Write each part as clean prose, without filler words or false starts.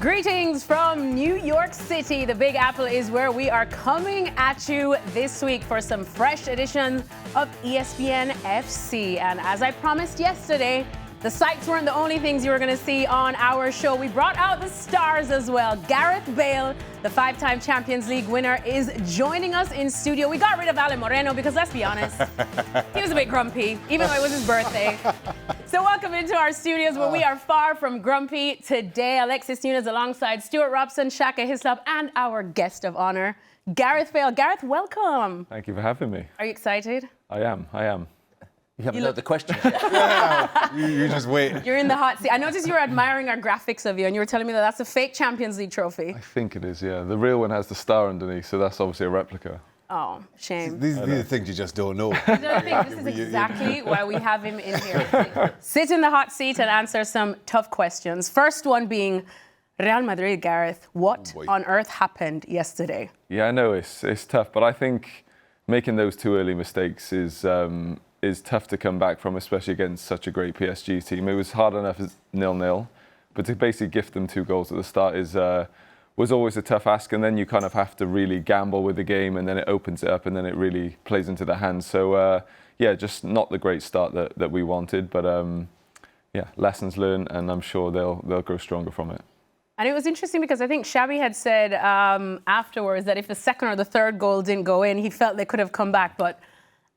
Greetings from New York City. The Big Apple is where we are coming at you this week for some fresh edition of ESPN FC. And as I promised yesterday, the sights weren't the only things you were going to see on our show. We brought out the stars as well. Gareth Bale, the five-time Champions League winner, is joining us in studio. We got rid of Ale Moreno because, let's be honest, he was a bit grumpy, even though it was his birthday. So welcome into our studios where we are far from grumpy today. Alexis Nunes alongside Stuart Robson, Shaka Hislop, and our guest of honor, Gareth Bale. Gareth, welcome. Thank you for having me. Are you excited? I am. You haven't heard the questions yet. Yeah, you just wait. You're in the hot seat. I noticed you were admiring our graphics of you, and you were telling me that that's a fake Champions League trophy. I think it is, yeah. The real one has the star underneath, so that's obviously a replica. Oh, shame. These are the things you just don't know. I don't think this is exactly why we have him in here. Sit in the hot seat and answer some tough questions. First one being Real Madrid, Gareth. What on earth happened yesterday? Yeah, I know it's tough, but I think making those two early mistakes is tough to come back from, especially against such a great PSG team. It was hard enough as 0-0, but to basically gift them 2 goals at the start was always a tough ask, and then you kind of have to really gamble with the game, and then it opens it up, and then it really plays into their hands. So, just not the great start that we wanted, but lessons learned, and I'm sure they'll grow stronger from it. And it was interesting because I think Chavy had said afterwards that if the second or the third goal didn't go in, he felt they could have come back, but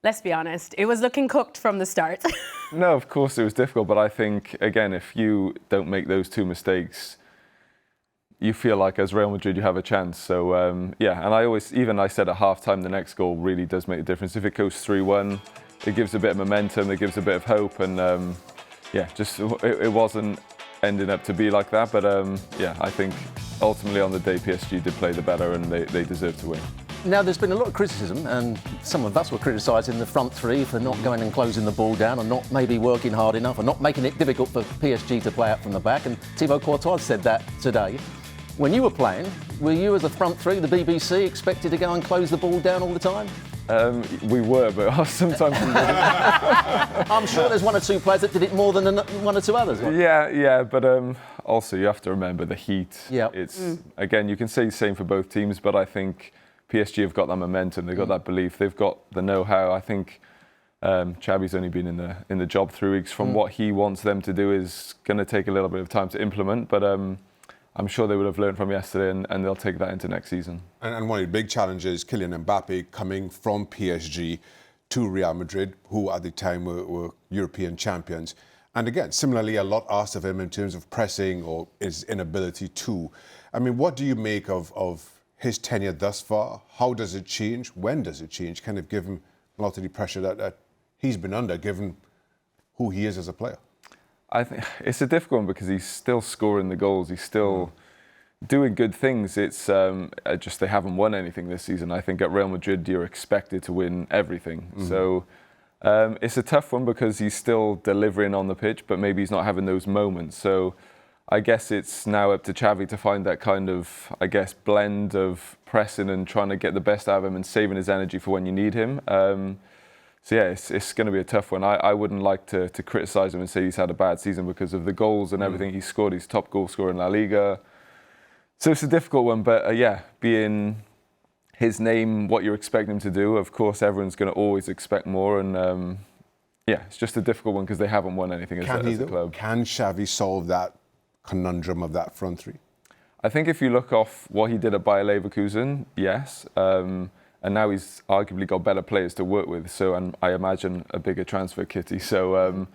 let's be honest, it was looking cooked from the start. No, of course it was difficult, but I think, again, if you don't make those 2 mistakes, you feel like as Real Madrid you have a chance. So, and I said at half-time the next goal really does make a difference. If it goes 3-1, it gives a bit of momentum, it gives a bit of hope, and it wasn't ending up to be like that. But I think ultimately on the day PSG did play the better and they deserved to win. Now, there's been a lot of criticism, and some of us were criticising the front three for not going and closing the ball down and not maybe working hard enough and not making it difficult for PSG to play out from the back. And Thibaut Courtois said that today. When you were playing, were you as a front three, the BBC, expected to go and close the ball down all the time? We were, but sometimes we didn't. I'm sure there's 1 or 2 players that did it more than 1 or 2 others. Yeah, but also you have to remember the heat. Yeah. Again, you can say the same for both teams, but I think PSG have got that momentum, they've got that belief, they've got the know-how. I think Xabi's only been in the job 3 weeks. From what he wants them to do is going to take a little bit of time to implement, but I'm sure they would have learned from yesterday and they'll take that into next season. And one of the big challenges, Kylian Mbappé coming from PSG to Real Madrid, who at the time were European champions. And again, similarly, a lot asked of him in terms of pressing or his inability to. I mean, what do you make of his tenure thus far? How does it change? When does it change? Kind of given a lot of the pressure that he's been under, given who he is as a player? I think it's a difficult one because he's still scoring the goals. He's still doing good things. It's just they haven't won anything this season. I think at Real Madrid you're expected to win everything. So it's a tough one because he's still delivering on the pitch, but maybe he's not having those moments. So I guess it's now up to Chavy to find that kind of, blend of pressing and trying to get the best out of him and saving his energy for when you need him. It's going to be a tough one. I wouldn't like to criticise him and say he's had a bad season because of the goals and everything he's scored. He's top goal scorer in La Liga. So it's a difficult one, but being his name, what you're expecting him to do, of course everyone's going to always expect more, and it's just a difficult one because they haven't won anything as a club. Can Xavi solve that conundrum of that front three? I think if you look off what he did at Bayer Leverkusen, yes. And now he's arguably got better players to work with, and I imagine a bigger transfer kitty. So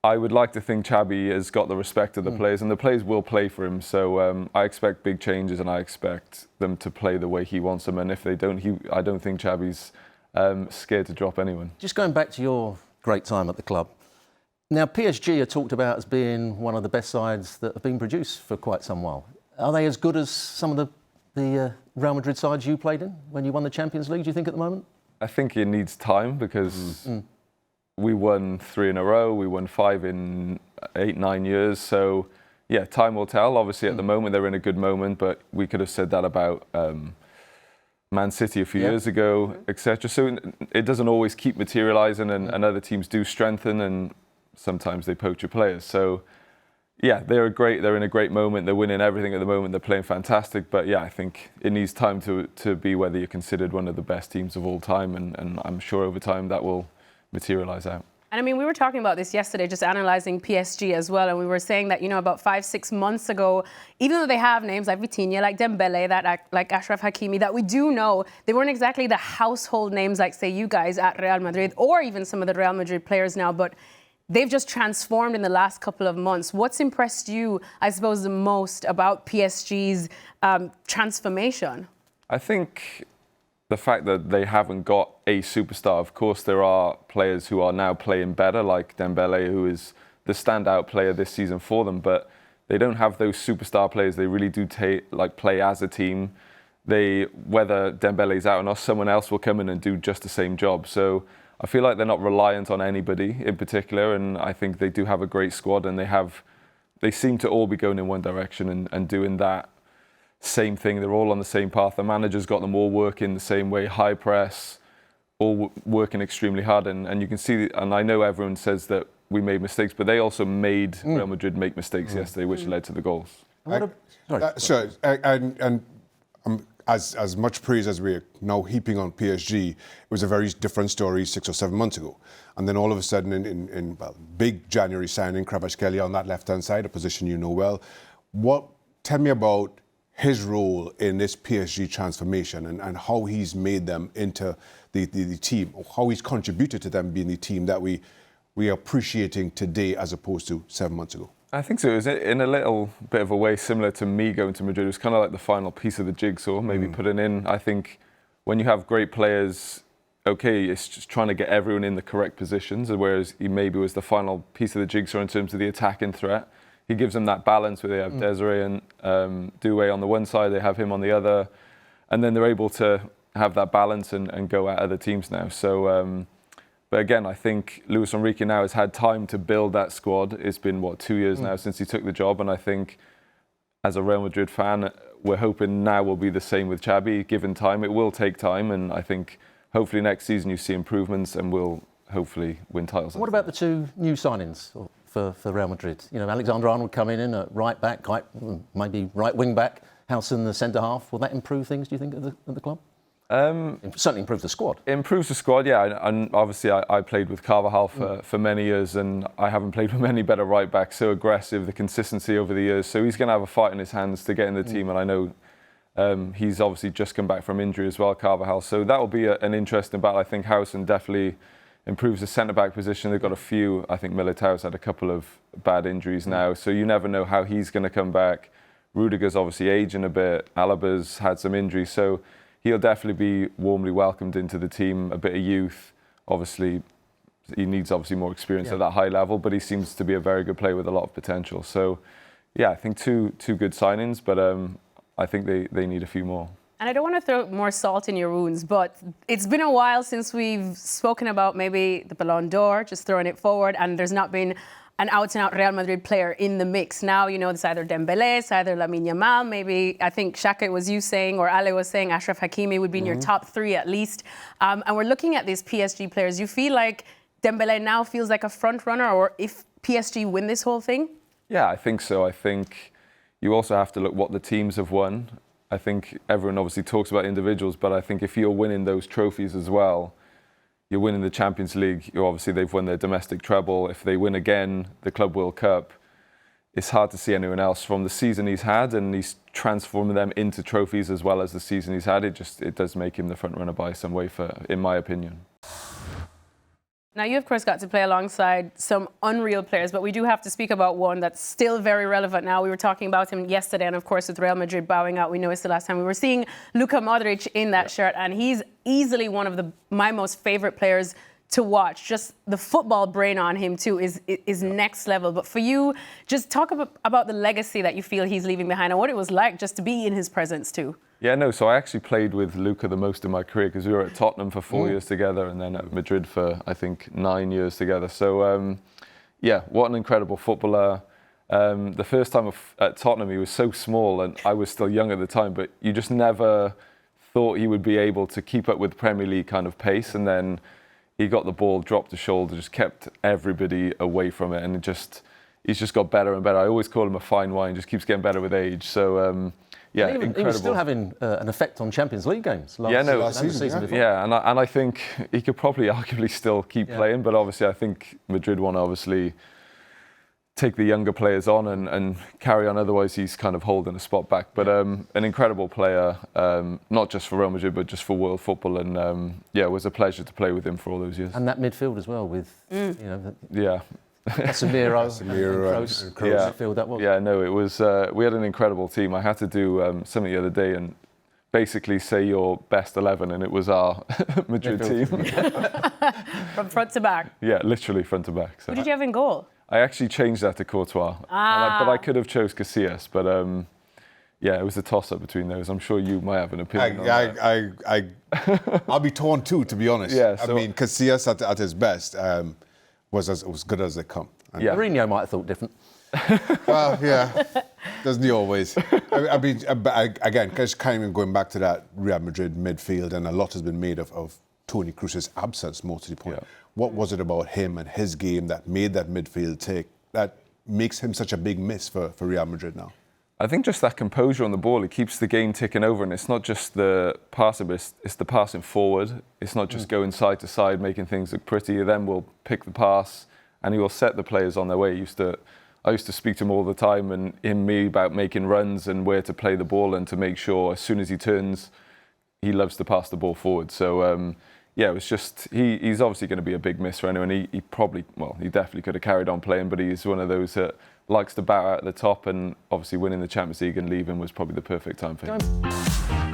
I would like to think Xabi has got the respect of the players, and the players will play for him. So I expect big changes, and I expect them to play the way he wants them. And if they don't, I don't think Xabi's scared to drop anyone. Just going back to your great time at the club. Now, PSG are talked about as being one of the best sides that have been produced for quite some while. Are they as good as some of the Real Madrid sides you played in when you won the Champions League, do you think, at the moment? I think it needs time because we won 3 in a row, we won 5 in 8-9 years. So, time will tell. Obviously, at the moment, they're in a good moment, but we could have said that about Man City a few years ago, etc. So it doesn't always keep materialising, and other teams do strengthen, and sometimes they poach your players. So Yeah, they're in a great moment. They're winning everything at the moment. They're playing fantastic. But yeah, I think it needs time to be whether you're considered one of the best teams of all time. And I'm sure over time that will materialise out. And I mean, we were talking about this yesterday, just analysing PSG as well. And we were saying that, about 5-6 months ago, even though they have names like Vitinha, like Dembele, like Achraf Hakimi, that we do know, they weren't exactly the household names like, say, you guys at Real Madrid or even some of the Real Madrid players now. But they've just transformed in the last couple of months. What's impressed you, I suppose, the most about PSG's transformation? I think the fact that they haven't got a superstar. Of course, there are players who are now playing better, like Dembele, who is the standout player this season for them, but they don't have those superstar players. They really do play as a team. Whether Dembele's out or not, someone else will come in and do just the same job. So I feel like they're not reliant on anybody in particular, and I think they do have a great squad, and they seem to all be going in one direction and doing that same thing. They're all on the same path. The manager's got them all working the same way, high press, all working extremely hard. And you can see, and I know everyone says that we made mistakes, but they also made Real Madrid make mistakes yesterday, which led to the goals. As much praise as we're now heaping on PSG, it was a very different story 6 or 7 months ago. And then all of a sudden, in big January signing, Kvaratskhelia on that left-hand side, a position you know well. Tell me about his role in this PSG transformation and how he's made them into the team, or how he's contributed to them being the team that we are appreciating today as opposed to 7 months ago. I think so. It was in a little bit of a way similar to me going to Madrid. It was kind of like the final piece of the jigsaw, maybe putting in. I think when you have great players, okay, it's just trying to get everyone in the correct positions, whereas he maybe was the final piece of the jigsaw in terms of the attacking threat. He gives them that balance where they have Desiree and Doué on the one side, they have him on the other, and then they're able to have that balance and go at other teams now. So, but again, I think Luis Enrique now has had time to build that squad. It's been, 2 years now since he took the job, and I think as a Real Madrid fan, we're hoping now will be the same with Chavy, given time. It will take time, and I think hopefully next season you see improvements and we'll hopefully win titles. What about the two new signings for Real Madrid? Alexander-Arnold coming in at right back, maybe right wing back, Howson the centre half. Will that improve things, do you think, at the club? Certainly improve the squad. Improves the squad, yeah. And obviously I played with Carvajal for many years, and I haven't played with many better right backs. So aggressive, the consistency over the years. So he's going to have a fight in his hands to get in the team, and I know he's obviously just come back from injury as well, Carvajal. So that will be an interesting battle. I think Howson definitely improves the centre-back position. They've got a few. I think Militao's had a couple of bad injuries now, so you never know how he's going to come back. Rudiger's obviously aging a bit. Alaba's had some injuries, so he'll definitely be warmly welcomed into the team. A bit of youth. Obviously, he needs more experience at that high level, but he seems to be a very good player with a lot of potential. So, yeah, I think two good signings, but I think they need a few more. And I don't want to throw more salt in your wounds, but it's been a while since we've spoken about maybe the Ballon d'Or, just throwing it forward, and there's not been an out-and-out Real Madrid player in the mix. Now, it's either Dembele, it's either Lamine Yamal, maybe, I think Shaka was you saying, or Ale was saying, Achraf Hakimi would be in your top three at least. And we're looking at these PSG players. You feel like Dembele now feels like a front runner, or if PSG win this whole thing? Yeah, I think so. I think you also have to look what the teams have won. I think everyone obviously talks about individuals, but I think if you're winning those trophies as well, you're winning the Champions League, obviously they've won their domestic treble. If they win again the Club World Cup, it's hard to see anyone else from the season he's had, and he's transforming them into trophies as well as the season he's had. It does make him the front runner by some way, in my opinion. Now, you, of course, got to play alongside some unreal players, but we do have to speak about one that's still very relevant now. We were talking about him yesterday, and, of course, with Real Madrid bowing out, we know it's the last time we were seeing Luka Modric in that shirt, and he's easily one of my most favourite players to watch. Just the football brain on him, too, is next level. But for you, just talk about the legacy that you feel he's leaving behind and what it was like just to be in his presence, too. Yeah, no, so I actually played with Luka the most in my career because we were at Tottenham for 4 years together and then at Madrid for, I think, 9 years together. So, yeah, what an incredible footballer. The first time at Tottenham, he was so small and I was still young at the time, but you just never thought he would be able to keep up with Premier League kind of pace. And then he got the ball, dropped the shoulder, just kept everybody away from it. And he's just got better and better. I always call him a fine wine, just keeps getting better with age. So, yeah, incredible. He was still having an effect on Champions League games last season before. Yeah, and I think he could probably arguably still keep playing, but obviously I think Madrid want to obviously take the younger players on and carry on, otherwise he's kind of holding a spot back. But an incredible player, not just for Real Madrid, but just for world football. And it was a pleasure to play with him for all those years. And that midfield as well with, Casemiro and Kroos midfield, that was. Yeah, no, it was, we had an incredible team. I had to do something the other day and basically say your best 11, and it was our Madrid team. From front to back. Yeah, literally front to back. So. Who did you have in goal? I actually changed that to Courtois, but I could have chose Casillas. But it was a toss-up between those. I'm sure you might have an opinion on that. I'll be torn too, to be honest. Yeah, so, I mean, Casillas at his best was as good as they come. Yeah. Mourinho might have thought different. Well, yeah, doesn't he always? I mean, again, just kind of going back to that Real Madrid midfield, and a lot has been made of Toni Kroos's absence, more to the point. Yeah. What was it about him and his game that made that midfield tick, that makes him such a big miss for Real Madrid now? I think just that composure on the ball, it keeps the game ticking over, and it's not just the passing, but it's the passing forward. It's not just going side to side, making things look pretty. Then we'll pick the pass, and he will set the players on their way. I used to speak to him all the time, and me about making runs and where to play the ball, and to make sure as soon as he turns, he loves to pass the ball forward. So, it was just, he's obviously going to be a big miss for anyone. He definitely could have carried on playing, but he's one of those that likes to bat out at the top, and obviously winning the Champions League and leaving was probably the perfect time for him.